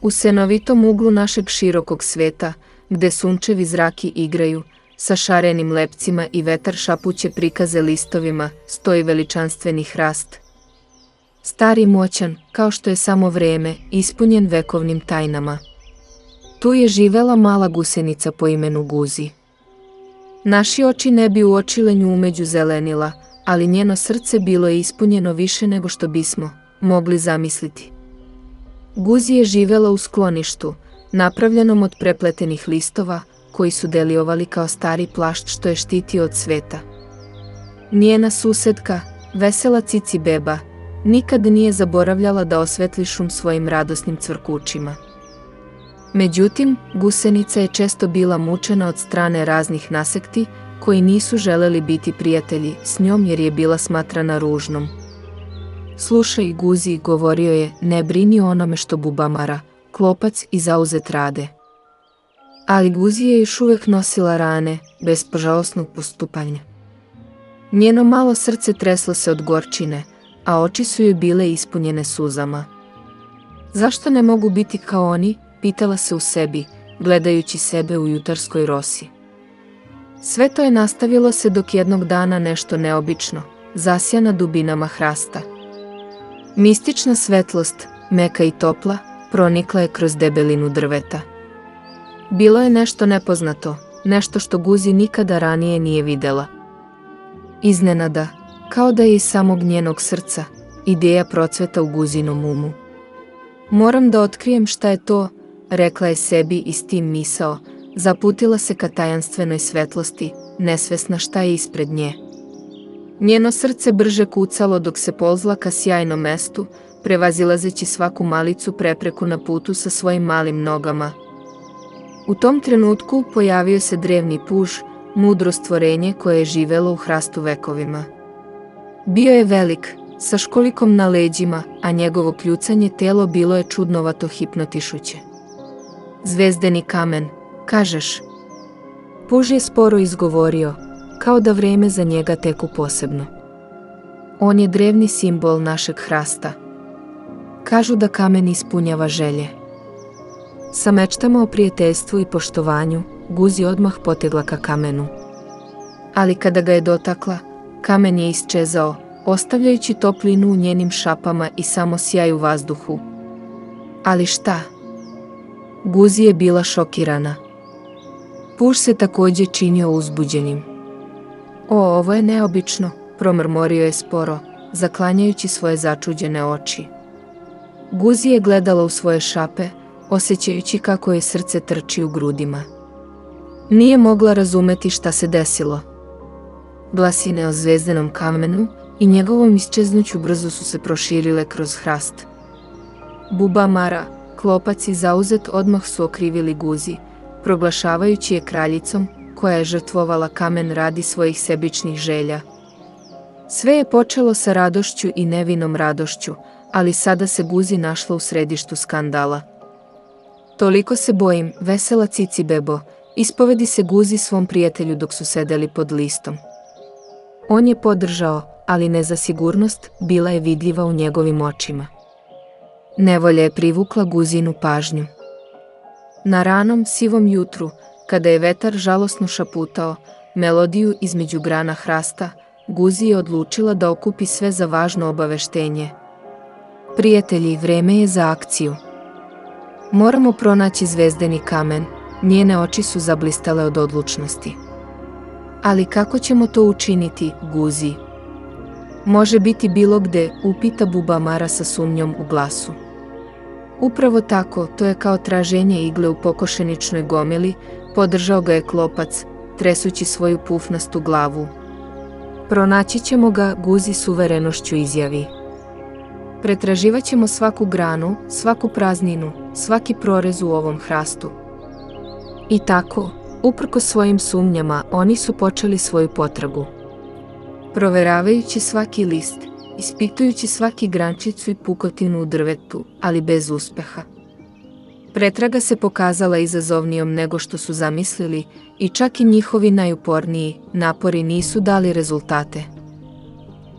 U senovitom uglu našeg širokog sveta, gde sunčevi zraki igraju, sa šarenim lepcima i vetar šapuće prikaze listovima, stoji veličanstveni hrast. Stari moćan, kao što je samo vreme, ispunjen vekovnim tajnama. Tu je živela mala gusenica po imenu Guzi. Naši oči ne bi uočile nju umeđu zelenila, ali njeno srce bilo je ispunjeno više nego što bismo mogli zamisliti. Guzi je živela u skloništu, napravljenom od prepletenih listova, koji su deliovali kao stari plašt što je štitio od sveta. Njena susedka, vesela Cici beba, nikad nije zaboravljala da osvetli šum svojim radosnim cvrkućima. Međutim, gusenica je često bila mučena od strane raznih nasekti, koji nisu želeli biti prijatelji s njom jer je bila smatrana ružnom. Slušaj, Guzi, govorio je, ne brini o onome što bubamara, klopac i zauzet rade. Ali Guzi je još uvijek nosila rane, bez požalosnog postupanja. Njeno malo srce treslo se od gorčine, a oči su joj bile ispunjene suzama. Zašto ne mogu biti kao oni, pitala se u sebi, gledajući sebe u jutarskoj rosi. Sve to je nastavilo se dok jednog dana nešto neobično, zasja na dubinama hrasta. Mistična svetlost, meka i topla, pronikla je kroz debelinu drveta. Bilo je nešto nepoznato, nešto što Guzi nikada ranije nije videla. Iznenada, kao da je iz samog njenog srca, ideja procveta u Guzinom umu. Moram da otkrijem šta je to, rekla je sebi i s tim misao, zaputila se ka tajanstvenoj svetlosti, nesvesna šta je ispred nje. Njeno srce brže kucalo dok se polzla ka sjajnom mestu, prevazilazeći svaku malicu prepreku na putu sa svojim malim nogama. U tom trenutku pojavio se drevni puž, mudro stvorenje koje je živelo u hrastu vekovima. Bio je velik, sa školikom na leđima, a njegovo kljucanje telo bilo je čudnovato hipnotišuće. Zvezdeni kamen, kažeš? Puž je sporo izgovorio, kao da vreme za njega teku posebno. On je drevni simbol našeg hrasta. Kažu da kamen ispunjava želje. Sa mečtama o prijateljstvu i poštovanju, Guzi odmah potegla ka kamenu. Ali kada ga je dotakla, kamen je isčezao, ostavljajući toplinu u njenim šapama i samo sjaj u vazduhu. Ali šta? Guzi je bila šokirana. Puž se također činio uzbuđenim. Ovo je neobično, promrmorio je sporo, zaklanjajući svoje začuđene oči. Guzi je gledala u svoje šape, osjećajući kako je srce trči u grudima. Nije mogla razumeti šta se desilo. Glasine o zvezdenom kamenu i njegovom isčeznuću brzo su se proširile kroz hrast. Bubamara, klopac i zauzet odmah su okrivili Guzi, proglašavajući je kraljicom koja je žrtvovala kamen radi svojih sebičnih želja. Sve je počelo sa radošću i nevinom radošću, ali sada se Guzi našla u središtu skandala. Toliko se bojim, vesela Cici bebo, ispovedi se Guzi svom prijatelju dok su sedeli pod listom. On je podržao, ali ne za sigurnost, bila je vidljiva u njegovim očima. Nevolja je privukla Guzinu pažnju. Na ranom sivom jutru, kada je vetar žalosno šaputao melodiju između grana hrasta, Guzi je odlučila da okupi sve za važno obaveštenje. Prijatelji, vreme je za akciju. Moramo pronaći zvezdeni kamen, njene oči su zablistale od odlučnosti. Ali kako ćemo to učiniti, Guzi? Može biti bilo gde, upita Bubamara sa sumnjom u glasu. Upravo tako, to je kao traženje igle u pokošeničnoj gomili, podržao ga je klopac, tresući svoju pufnastu glavu. Pronaći ćemo ga, Guzi s uverenošću izjavi. Pretraživat ćemo svaku granu, svaku prazninu, svaki prorez u ovom hrastu. I tako, uprkos svojim sumnjama, oni su počeli svoju potragu. Proveravajući svaki list, ispitujući svaki grančicu i pukotinu u drvetu, ali bez uspeha. Pretraga se pokazala izazovnijom nego što su zamislili i čak i njihovi najuporniji napori nisu dali rezultate.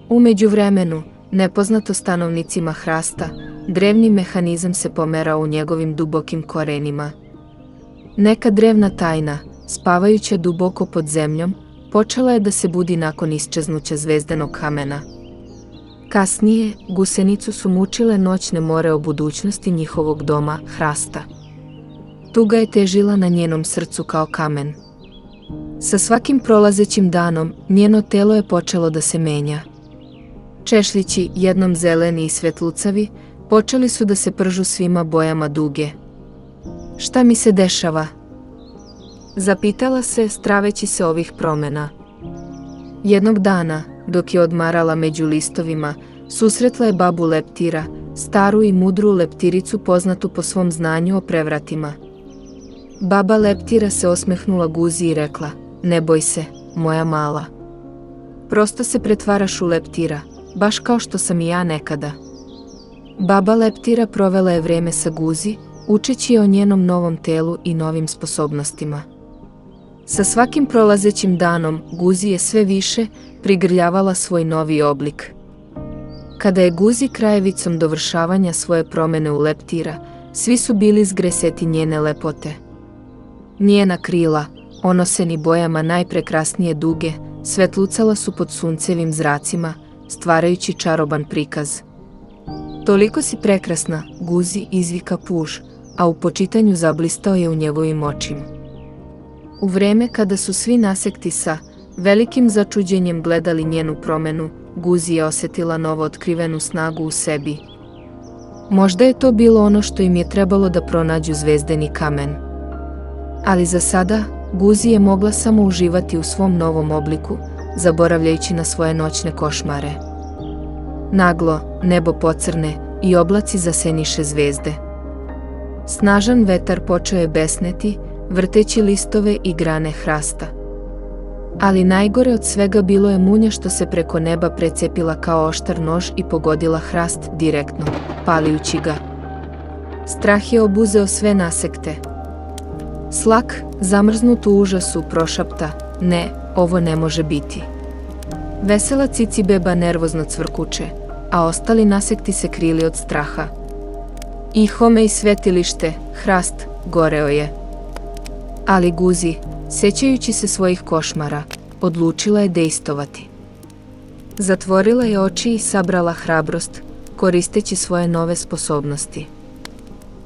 U međuvremenu, nepoznato stanovnicima hrasta, Drevni mehanizam se pomerao u njegovim dubokim korenima. Neka drevna tajna, spavajuća duboko pod zemljom, počela je da se budi nakon isčeznuća zvezdanog kamena. Kasnije, gusenicu su mučile noćne more o budućnosti njihovog doma, hrasta. Tuga je težila na njenom srcu kao kamen. Sa svakim prolazećim danom, njeno telo je počelo da se menja. Češljići, jednom zeleni i svetlucavi, počeli su da se pržu svima bojama duge. Šta mi se dešava? Zapitala se, straveći se ovih promjena. Jednog dana, dok je odmarala među listovima, susretla je babu leptira, staru i mudru leptiricu poznatu po svom znanju o prevratima. Baba leptira se osmehnula Guzi i rekla: "Ne boj se, moja mala. Prosto se pretvaraš u leptira, baš kao što sam i ja nekada." Baba leptira provela je vreme sa Guzi, učeći je o njenom novom telu i novim sposobnostima. Sa svakim prolazećim danom, Guzi je sve više prigrljavala svoj novi oblik. Kada je Guzi krajevicom dovršavanja svoje promjene u leptira, svi su bili zgreseti njene lepote. Njena krila, onoseni bojama najprekrasnije duge, svetlucala su pod suncevim zracima, stvarajući čaroban prikaz. "Toliko si prekrasna," Guzi izvika puž, a u počitanju zablistao je u njegovim očima. U vreme kada su svi nasekti sa velikim začuđenjem gledali njenu promjenu, Guzi je osjetila novo otkrivenu snagu u sebi. Možda je to bilo ono što im je trebalo da pronađu zvezdeni kamen. Ali za sada, Guzi je mogla samo uživati u svom novom obliku, zaboravljajući na svoje noćne košmare. Naglo, nebo pocrne i oblaci zaseniše zvezde. Snažan vetar počeo je besneti, vrteći listove i grane hrasta. Ali najgore od svega bilo je munja što se preko neba precepila kao oštar nož i pogodila hrast direktno, palijući ga. Strah je obuzeo sve nasekte. Slak, zamrznut u užasu, prošapta: "Ne, ovo ne može biti." Vesela cici beba nervozno cvrkuče, a ostali nasekti se krili od straha. I home i svetilište, hrast, goreo je. Ali Guzi, sećajući se svojih košmara, odlučila je dejstovati. Zatvorila je oči i sabrala hrabrost, koristeći svoje nove sposobnosti.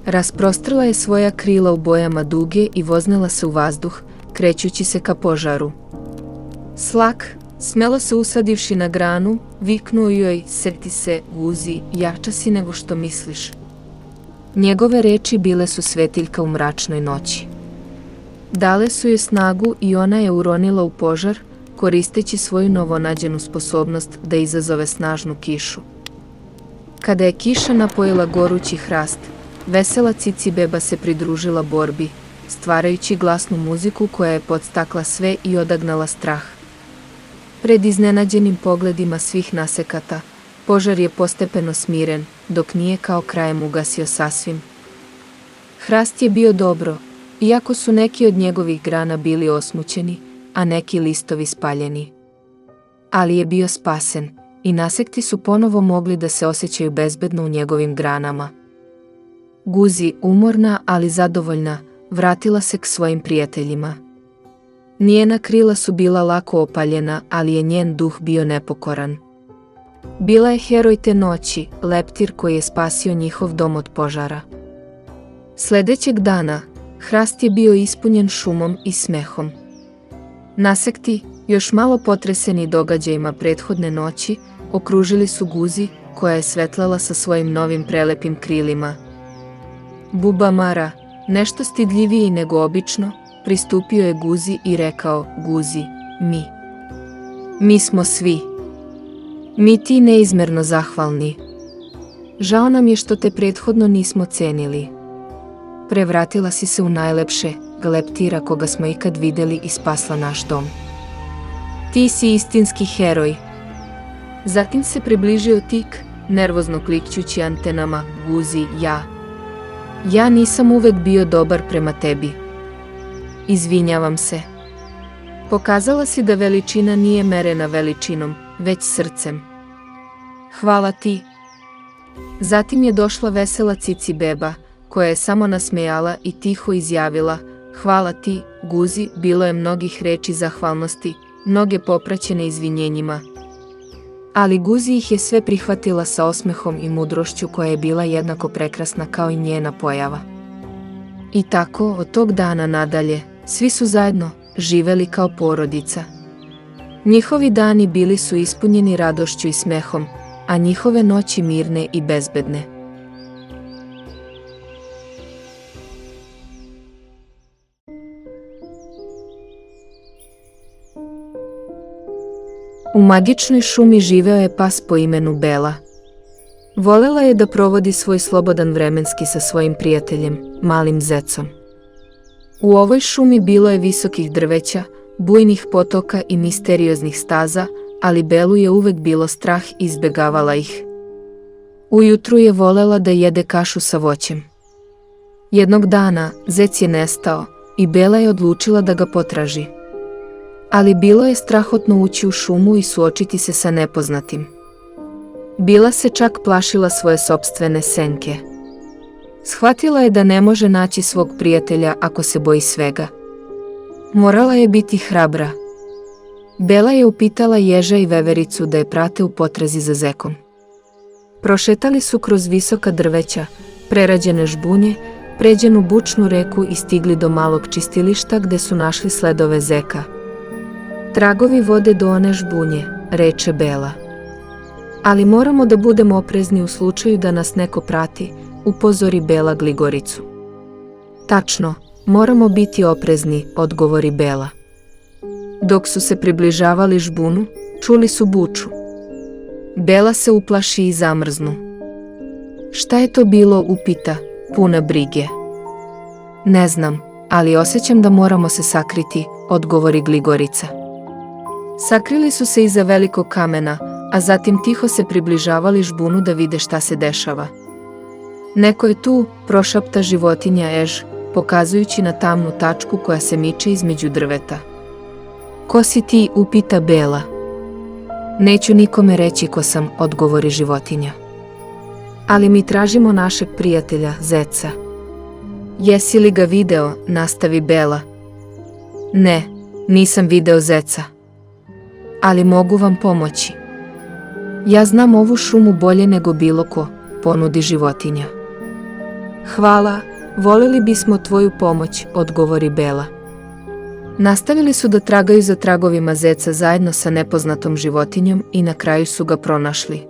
Rasprostrla je svoja krila u bojama duge i voznela se u vazduh, krećući se ka požaru. Slak, smelo se usadivši na granu, viknuo joj: "Seti se, Guzi, jača si nego što misliš." Njegove reči bile su svetiljka u mračnoj noći. Dale su joj snagu i ona je uronila u požar, koristeći svoju novonađenu sposobnost da izazove snažnu kišu. Kada je kiša napojila gorući hrast, vesela cici beba se pridružila borbi, stvarajući glasnu muziku koja je podstakla sve i odagnala strah. Pred iznenađenim pogledima svih nasekata, požar je postepeno smiren, dok nije kao krajem ugasio sasvim. Hrast je bio dobro, iako su neki od njegovih grana bili osmućeni, a neki listovi spaljeni. Ali je bio spasen i nasekti su ponovo mogli da se osjećaju bezbedno u njegovim granama. Guzi, umorna ali zadovoljna, vratila se k svojim prijateljima. Njena krila su bila lako opaljena, ali je njen duh bio nepokoran. Bila je heroj te noći, leptir koji je spasio njihov dom od požara. Sledećeg dana, hrast je bio ispunjen šumom i smehom. Nasekti, još malo potreseni događajima prethodne noći, okružili su Guzi, koja je svetlala sa svojim novim prelepim krilima. Buba Mara, nešto stidljiviji nego obično, pristupio je Guzi i rekao: "Guzi, mi smo svi. Mi ti neizmerno zahvalni. Žao nam je što te prethodno nismo cenili. Prevratila si se u najlepše leptira koga smo ikad videli i spasla naš dom. Ti si istinski heroj." Zatim se približio tik, nervozno klikćući antenama: "Guzi, ja nisam uvek bio dobar prema tebi. Izvinjavam se. Pokazala si da veličina nije merena veličinom, već srcem. Hvala ti." Zatim je došla vesela Cici beba, koja je samo nasmejala i tiho izjavila: hvala ti, Guzi. Bilo je mnogih reči zahvalnosti, mnoge popraćene izvinjenjima. Ali Guzi ih je sve prihvatila sa osmehom i mudrošću koja je bila jednako prekrasna kao i njena pojava. I tako, od tog dana nadalje, svi su zajedno živeli kao porodica. Njihovi dani bili su ispunjeni radošću i smehom, a njihove noći mirne i bezbedne. U magičnoj šumi živeo je pas po imenu Bela. Volela je da provodi svoj slobodan vremenski sa svojim prijateljem, malim zecom. U ovoj šumi bilo je visokih drveća, bujnih potoka i misterioznih staza, ali Belu je uvek bilo strah i izbegavala ih. Ujutru je volela da jede kašu sa voćem. Jednog dana zec je nestao i Bela je odlučila da ga potraži. Ali bilo je strahotno ući u šumu i suočiti se sa nepoznatim. Bila se čak plašila svoje sopstvene senke. Shvatila je da ne može naći svog prijatelja ako se boji svega. Morala je biti hrabra. Bela je upitala ježa i vevericu da je prate u potrazi za zekom. Prošetali su kroz visoka drveća, prerađene žbunje, pređenu bučnu reku i stigli do malog čistilišta gde su našli sledove zeka. Tragovi vode do one žbunje, reče Bela. Ali moramo da budemo oprezni u slučaju da nas neko prati, upozori Bela Gligoricu. Tačno, moramo biti oprezni, odgovori Bela. Dok su se približavali žbunu, čuli su buču. Bela se uplaši i zamrznu. Šta je to bilo, upita, puna brige. Ne znam, ali osjećam da moramo se sakriti, odgovori Gligorica. Sakrili su se iza velikog kamena, a zatim tiho se približavali žbunu da vide šta se dešava. Neko je tu, prošapta životinja Ež, pokazujući na tamnu tačku koja se miče između drveta. Ko si ti, upita Bela. Neću nikome reći ko sam, odgovori životinja. Ali mi tražimo našeg prijatelja, zeca. Jesi li ga video, nastavi Bela. Ne, nisam video zeca. Ali mogu vam pomoći. Ja znam ovu šumu bolje nego bilo ko, ponudi životinja. Hvala, voleli bismo tvoju pomoć, odgovori Bela. Nastavili su da tragaju za tragovima zeca zajedno sa nepoznatom životinjom i na kraju su ga pronašli.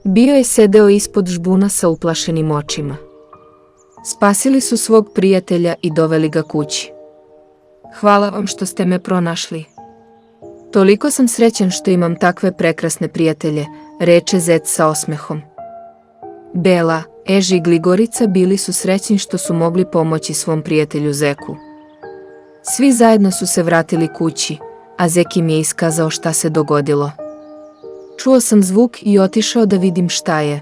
Bio je sedeo ispod žbuna sa uplašenim očima. Spasili su svog prijatelja i doveli ga kući. Hvala vam što ste me pronašli. Toliko sam srećan što imam takve prekrasne prijatelje, reče zec sa osmehom. Bela, Ež i Gligorica bili su srećni što su mogli pomoći svom prijatelju zeku. Svi zajedno su se vratili kući, a zek im je iskazao šta se dogodilo. Čuo sam zvuk i otišao da vidim šta je.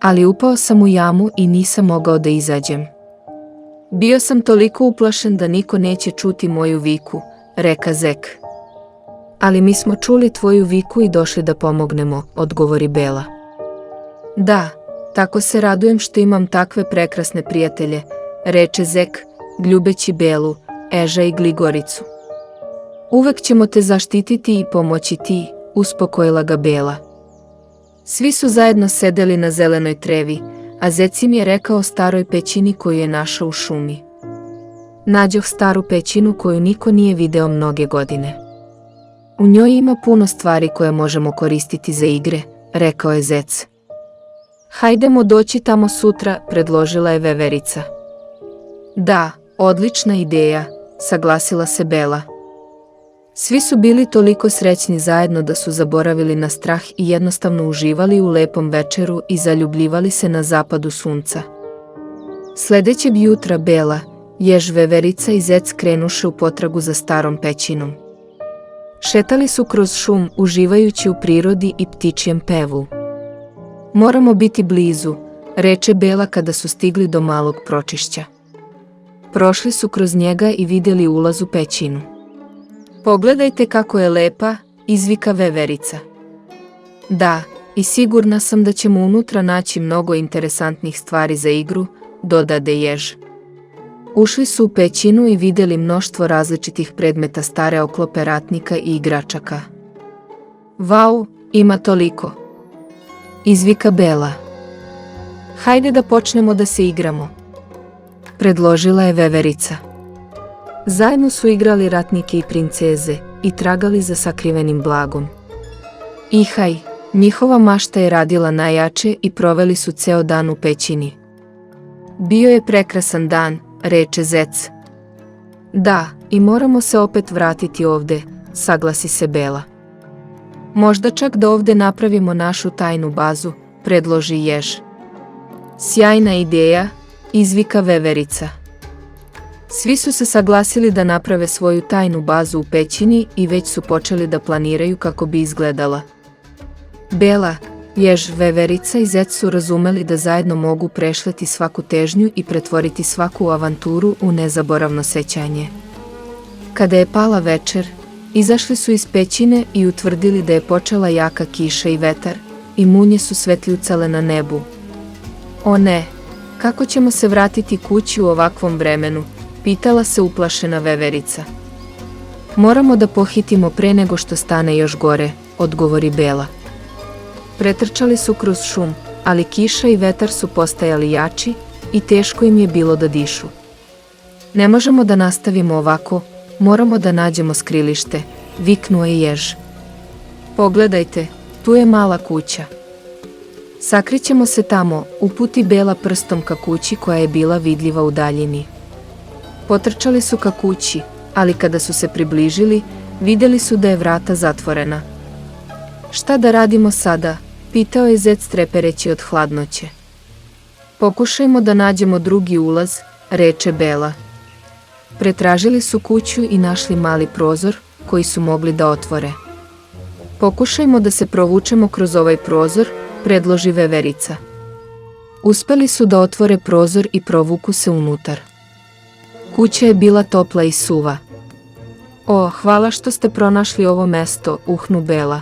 Ali upao sam u jamu i nisam mogao da izađem. Bio sam toliko uplašen da niko neće čuti moju viku, reka zek. Ali mi smo čuli tvoju viku i došli da pomognemo, odgovori Bela. Da, tako se radujem što imam takve prekrasne prijatelje, reče zek, ljubeći Belu, Eža i Gligoricu. Uvek ćemo te zaštititi i pomoći ti, uspokojila ga Bela. Svi su zajedno sedeli na zelenoj trevi, a zec im je rekao o staroj pećini koju je našao u šumi. Nađoh staru pećinu koju niko nije video mnoge godine. U njoj ima puno stvari koje možemo koristiti za igre, rekao je zec. Hajdemo doći tamo sutra, predložila je veverica. Da, odlična ideja, saglasila se Bela. Svi su bili toliko srećni zajedno da su zaboravili na strah i jednostavno uživali u lepom večeru i zaljubljivali se na zapadu sunca. Sledećeg jutra Bela, Jež, veverica i zec krenuše u potragu za starom pećinom. Šetali su kroz šum, uživajući u prirodi i ptičijem pevu. Moramo biti blizu, reče Bela kada su stigli do malog pročišća. Prošli su kroz njega i vidjeli ulaz u pećinu. Pogledajte kako je lepa, izvika veverica. Da, I sigurna sam da ćemo unutra naći mnogo interesantnih stvari za igru, dodade jež. Ušli su u pećinu i vidjeli mnoštvo različitih predmeta stare oklope ratnika i igračaka. Vau, ima toliko! Izvika Bela. Hajde da počnemo da se igramo, predložila je veverica. Zajedno su igrali ratnike i princeze i tragali za sakrivenim blagom. Ihaj, njihova mašta je radila najjače i proveli su ceo dan u pećini. Bio je prekrasan dan, reče Zec. Da, i moramo se opet vratiti ovde, saglasi se Bela. Možda čak da ovde napravimo našu tajnu bazu, predloži jež. Sjajna ideja, izvika veverica. Svi su se saglasili da naprave svoju tajnu bazu u pećini i već su počeli da planiraju kako bi izgledala. Bela, jež, veverica i Zec su razumeli da zajedno mogu prešleti svaku težnju i pretvoriti svaku avanturu u nezaboravno sećanje. Kada je pala večer, izašli su iz pećine i utvrdili da je počela jaka kiša i vetar, i munje su svetljucale na nebu. O ne, kako ćemo se vratiti kući u ovakvom vremenu, pitala se uplašena veverica. Moramo da pohitimo pre nego što stane još gore, odgovori Bela. Pretrčali su kroz šum, ali kiša i vetar su postajali jači i teško im je bilo da dišu. Ne možemo da nastavimo ovako, moramo da nađemo skrilište, viknuo je jež. Pogledajte, tu je mala kuća. Sakrićemo se tamo, uputi Bela prstom ka kući koja je bila vidljiva u daljini. Potrčali su ka kući, ali kada su se približili, vidjeli su da je vrata zatvorena. Šta da radimo sada, pitao je Zec trepereći od hladnoće. Pokušajmo da nađemo drugi ulaz, reče Bela. Pretražili su kuću i našli mali prozor koji su mogli da otvore. Pokušajmo da se provučemo kroz ovaj prozor, predloži veverica. Uspeli su da otvore prozor i provuku se unutar. Kuća je bila topla i suva. O, hvala što ste pronašli ovo mesto, uhnu Bela.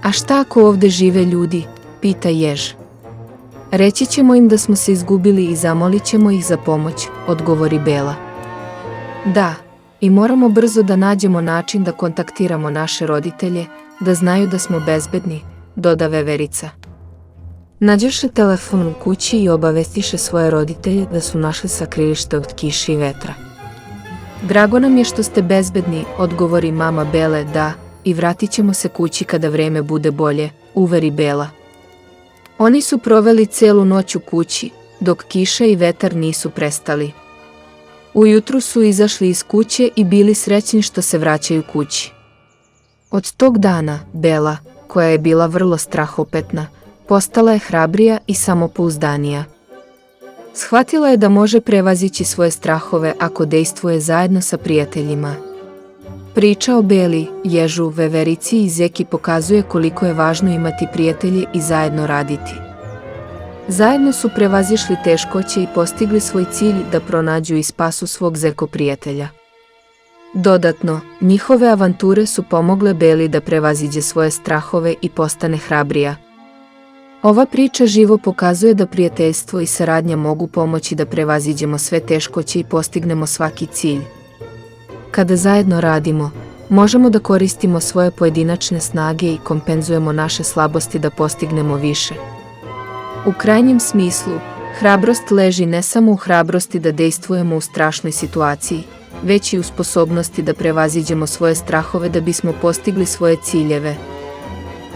A šta ako ovde žive ljudi, pita jež. Reći ćemo im da smo se izgubili i zamolit ćemo ih za pomoć, odgovori Bela. Da, i moramo brzo da nađemo način da kontaktiramo naše roditelje, da znaju da smo bezbedni, doda veverica. Nađoše telefon u kući i obavestiše svoje roditelje da su našli sakrilište od kiše i vetra. Drago nam je što ste bezbedni, odgovori mama Bele, da, i vratit ćemo se kući kada vreme bude bolje, uveri Bela. Oni su proveli celu noć u kući, dok kiša i vetar nisu prestali. Ujutru su izašli iz kuće i bili srećni što se vraćaju kući. Od tog dana, Bela, koja je bila vrlo strahopetna, postala je hrabrija i samopouzdanija. Shvatila je da može prevazići svoje strahove ako dejstvuje zajedno sa prijateljima. Priča o Beli, ježu, veverici i Zeki pokazuje koliko je važno imati prijatelje i zajedno raditi. Zajedno su prevazišli teškoće i postigli svoj cilj da pronađu i spasu svog Zeko prijatelja. Dodatno, njihove avanture su pomogle Beli da prevaziđe svoje strahove i postane hrabrija. Ova priča živo pokazuje da prijateljstvo i saradnja mogu pomoći da prevaziđemo sve teškoće i postignemo svaki cilj. Kada zajedno radimo, možemo da koristimo svoje pojedinačne snage i kompenzujemo naše slabosti da postignemo više. U krajnjem smislu, hrabrost leži ne samo u hrabrosti da dejstvujemo u strašnoj situaciji, već i u sposobnosti da prevaziđemo svoje strahove da bismo postigli svoje ciljeve.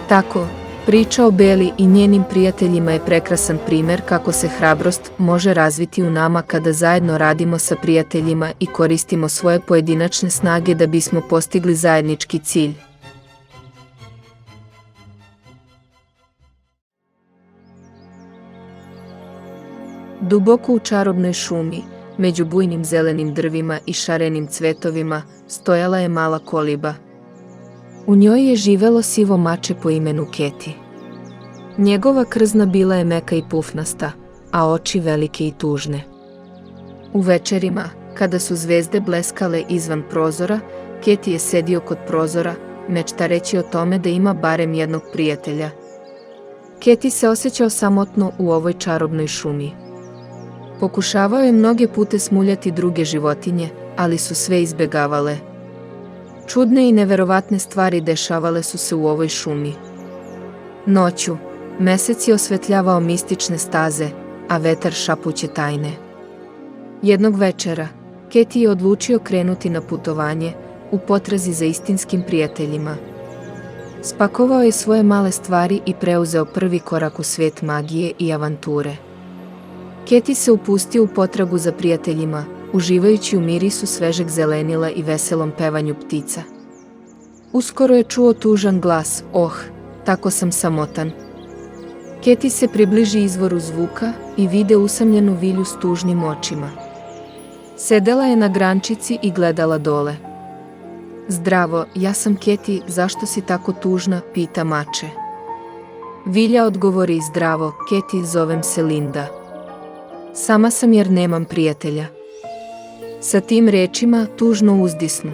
Tako, priča o Beli i njenim prijateljima je prekrasan primer kako se hrabrost može razviti u nama kada zajedno radimo sa prijateljima i koristimo svoje pojedinačne snage da bismo postigli zajednički cilj. Duboko u čarobnoj šumi, među bujnim zelenim drvima i šarenim cvetovima, stojala je mala koliba. U njoj je živelo sivo mače po imenu Keti. Njegova krzna bila je meka i pufnasta, a oči velike i tužne. U večerima, kada su zvezde bleskale izvan prozora, Keti je sedio kod prozora, mečtareći o tome da ima barem jednog prijatelja. Keti se osjećao samotno u ovoj čarobnoj šumi. Pokušavao je mnoge pute smuljati druge životinje, ali su sve izbegavale. Čudne i neverovatne stvari dešavale su se u ovoj šumi. Noću, mesec je osvetljavao mistične staze, a vetar šapuće tajne. Jednog večera, Keti je odlučio krenuti na putovanje, u potrazi za istinskim prijateljima. Spakovao je svoje male stvari i preuzeo prvi korak u svijet magije i avanture. Keti se upustio u potragu za prijateljima, uživajući u mirisu svežeg zelenila i veselom pevanju ptica. Uskoro je čuo tužan glas, tako sam samotan. Keti se približi izvoru zvuka i vide usamljenu Vilju s tužnim očima. Sedela je na grančici i gledala dole. Zdravo, ja sam Keti, zašto si tako tužna, pita mače. Vilja odgovori, zdravo, Keti, zovem se Linda. Sama sam jer nemam prijatelja. Sa tim rečima tužno uzdisnu.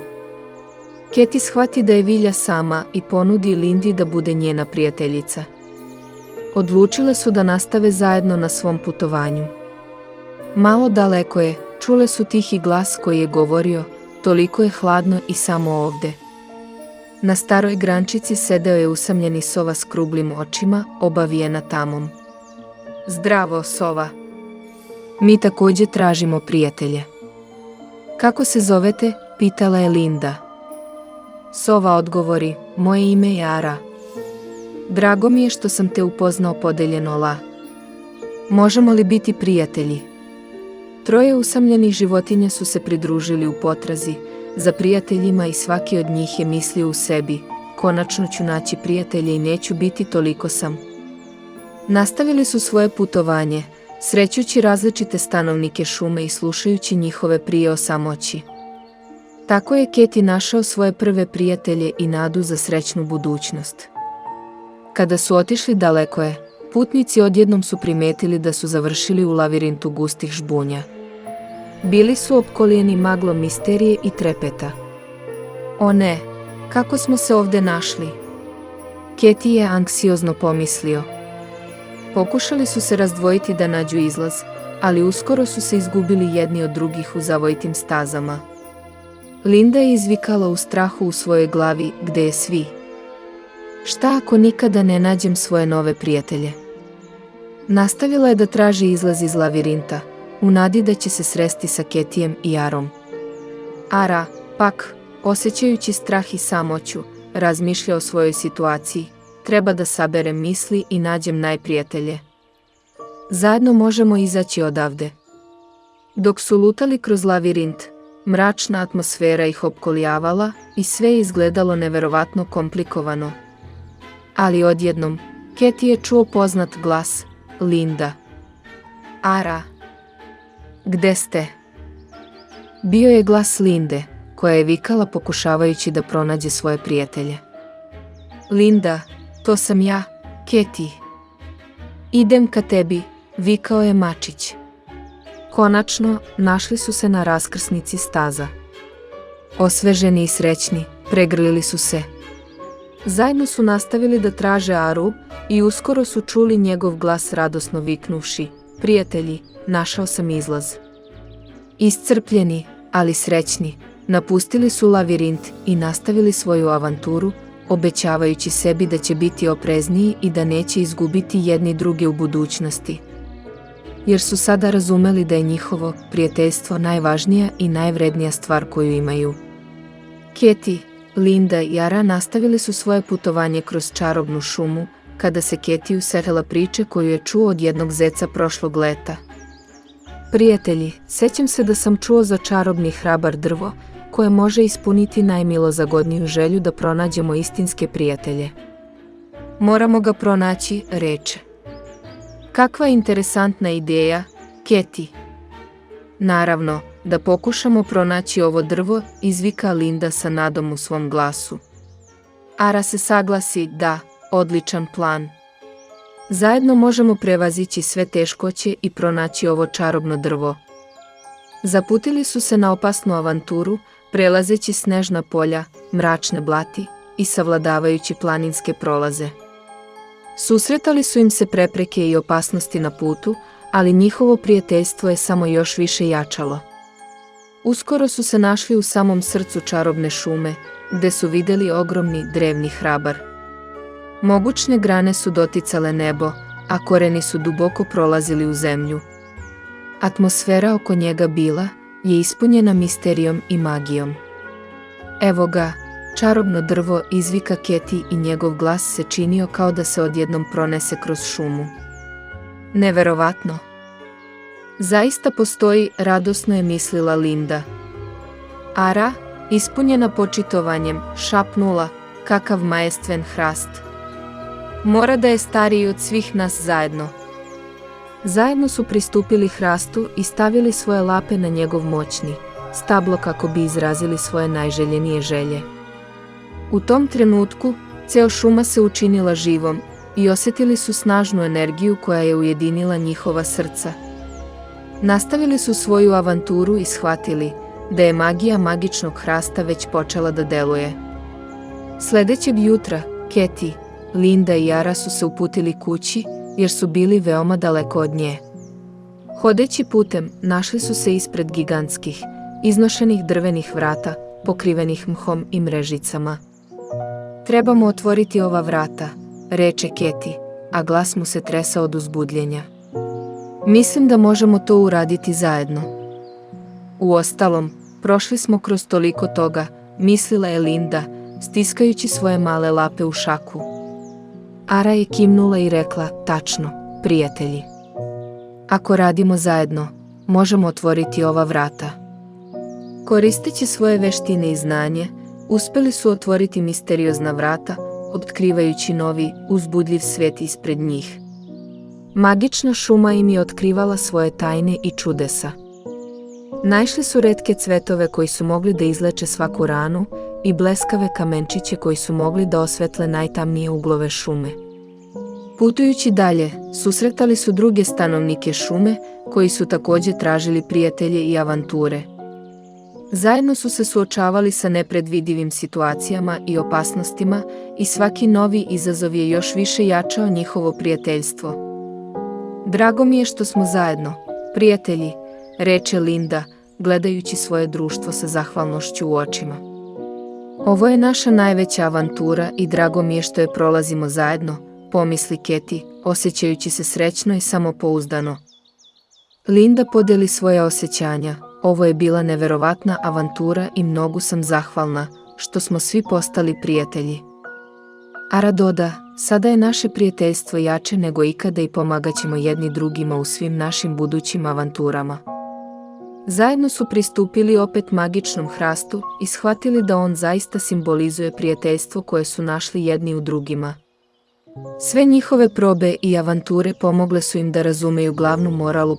Keti shvati da je Vilja sama i ponudi Lindi da bude njena prijateljica. Odlučile su da nastave zajedno na svom putovanju. Malo daleko je, čule su tihi glas koji je govorio, toliko je hladno i samo ovde. Na staroj grančici sedeo je usamljeni sova s kruglim očima, obavijena tamom. Zdravo, sova. Mi također tražimo prijatelje. Kako se zovete, pitala je Linda. Sova odgovori, moje ime je Ara. Drago mi je što sam te upoznao, podeljeno la. Možemo li biti prijatelji? Troje usamljenih životinja su se pridružili u potrazi za prijateljima i svaki od njih je mislio u sebi, konačno ću naći prijatelje i neću biti toliko sam. Nastavili su svoje putovanje, srećući različite stanovnike šume i slušajući njihove prije o samoći. Tako je Keti našao svoje prve prijatelje i nadu za srećnu budućnost. Kada su otišli daleko je, putnici odjednom su primetili da su završili u lavirintu gustih žbunja. Bili su opkoljeni maglom misterije i trepeta. O ne, kako smo se ovde našli? Keti je anksiozno pomislio. Pokušali su se razdvojiti da nađu izlaz, ali uskoro su se izgubili jedni od drugih u zavojitim stazama. Linda je izvikala u strahu u svojoj glavi, gde je svi? Šta ako nikada ne nađem svoje nove prijatelje? Nastavila je da traži izlaz iz lavirinta, u nadi da će se sresti sa Ketijem i Arom. Ara, pak, osjećajući strah i samoću, razmišlja o svojoj situaciji. Treba da saberem misli i nađem najprijatelje. Zajedno možemo izaći odavde. Dok su lutali kroz lavirint, mračna atmosfera ih opkoljavala i sve je izgledalo neverovatno komplikovano. Ali odjednom, Keti je čuo poznat glas, Linda. Ara. Gde ste? Bio je glas Linde, koja je vikala pokušavajući da pronađe svoje prijatelje. Linda, to sam ja, Keti. Idem ka tebi, vikao je mačić. Konačno, našli su se na raskrsnici staza. Osveženi i srećni, pregrlili su se. Zajedno su nastavili da traže Aru i uskoro su čuli njegov glas radosno viknuvši, prijatelji, našao sam izlaz. Iscrpljeni, ali srećni, napustili su lavirint i nastavili svoju avanturu, obećavajući sebi da će biti oprezniji i da neće izgubiti jedni druge u budućnosti. Jer su sada razumeli da je njihovo prijateljstvo najvažnija i najvrednija stvar koju imaju. Keti, Linda i Ara nastavili su svoje putovanje kroz čarobnu šumu, kada se Ketiju setila priče koju je čuo od jednog zeca prošlog leta. Prijatelji, sećam se da sam čuo za čarobni hrabar drvo, koje može ispuniti najmilozagodniju želju da pronađemo istinske prijatelje. Moramo ga pronaći, reče. Kakva interesantna ideja, Keti. Naravno, da pokušamo pronaći ovo drvo, izvika Linda sa nadom u svom glasu. Ara se saglasi, da, odličan plan. Zajedno možemo prevazići sve teškoće i pronaći ovo čarobno drvo. Zaputili su se na opasnu avanturu, prelazeći snežna polja, mračne blati i savladavajući planinske prolaze. Susretali su im se prepreke i opasnosti na putu, ali njihovo prijateljstvo je samo još više jačalo. Uskoro su se našli u samom srcu čarobne šume, gde su vidjeli ogromni drevni hrabar. Mogućne grane su doticale nebo, a koreni su duboko prolazili u zemlju. Atmosfera oko njega bila je ispunjena misterijom i magijom. Evo ga, čarobno drvo, izvika Keti i njegov glas se činio kao da se odjednom pronese kroz šumu. Neverovatno. Zaista postoji, radosno je mislila Linda. Ara, ispunjena počitovanjem, šapnula, kakav majestven hrast. Mora da je stariji od svih nas zajedno. Zajedno su pristupili hrastu i stavili svoje lape na njegov moćni stablo kako bi izrazili svoje najželjenije želje. U tom trenutku, ceo šuma se učinila živom i osjetili su snažnu energiju koja je ujedinila njihova srca. Nastavili su svoju avanturu i shvatili da je magija magičnog hrasta već počela da deluje. Sledećeg jutra, Keti, Linda i Ara su se uputili kući jer su bili veoma daleko od nje. Hodeći putem, našli su se ispred gigantskih, iznošenih drvenih vrata, pokrivenih mhom i mrežicama. Trebamo otvoriti ova vrata, reče Keti, a glas mu se tresao od uzbudljenja. Mislim da možemo to uraditi zajedno. Uostalom, prošli smo kroz toliko toga, mislila je Linda, stiskajući svoje male lape u šaku. Ara je kimnula i rekla, tačno, prijatelji. Ako radimo zajedno, možemo otvoriti ova vrata. Koristeći svoje veštine i znanje, uspeli su otvoriti misteriozna vrata, otkrivajući novi, uzbudljiv svet ispred njih. Magična šuma im je otkrivala svoje tajne i čudesa. Naišli su retke cvetove koji su mogli da izleče svaku ranu i bleskave kamenčiće koji su mogli da osvetle najtamnije uglove šume. Putujući dalje, susretali su druge stanovnike šume koji su također tražili prijatelje i avanture. Zajedno su se suočavali sa nepredvidivim situacijama i opasnostima i svaki novi izazov je još više jačao njihovo prijateljstvo. Drago mi je što smo zajedno, prijatelji, reče Linda, gledajući svoje društvo sa zahvalnošću u očima. Ovo je naša najveća avantura i drago mi je što je prolazimo zajedno, pomisli Keti, osjećajući se srećno i samopouzdano. Linda podeli svoje osjećanja. Ovo je bila neverovatna avantura i mnogo sam zahvalna što smo svi postali prijatelji. Ara doda, sada je naše prijateljstvo jače nego ikada i pomagaćemo jedni drugima u svim našim budućim avanturama. Zajedno su pristupili opet magičnom hrastu i shvatili da on zaista simbolizuje prijateljstvo koje su našli jedni u drugima. Sve njihove probe i avanture pomogle su im da razumeju glavnu moralu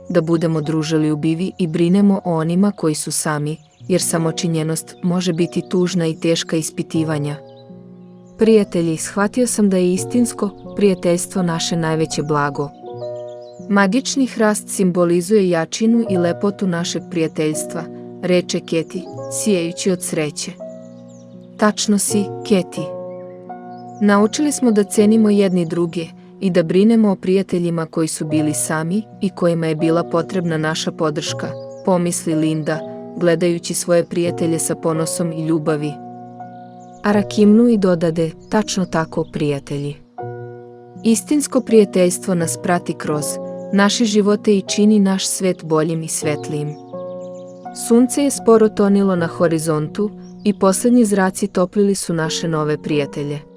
da budemo druželjubivi i brinemo o onima koji su sami, jer samočinjenost može biti tužna i teška ispitivanja. Prijatelji, shvatio sam da je istinsko prijateljstvo naše najveće blago. Magični hrast simbolizuje jačinu i lepotu našeg prijateljstva, reče Keti, sijajući od sreće. Tačno si, Keti. Naučili smo da cenimo jedni druge i da brinemo o prijateljima koji su bili sami i kojima je bila potrebna naša podrška, pomisli Linda, gledajući svoje prijatelje sa ponosom i ljubavi. Ara kimnu i dodade, tačno tako, prijatelji. Istinsko prijateljstvo nas prati kroz naše živote i čini naš svet boljim i svetlijim. Sunce je sporo tonilo na horizontu i posljednji zraci toplili su naše nove prijatelje.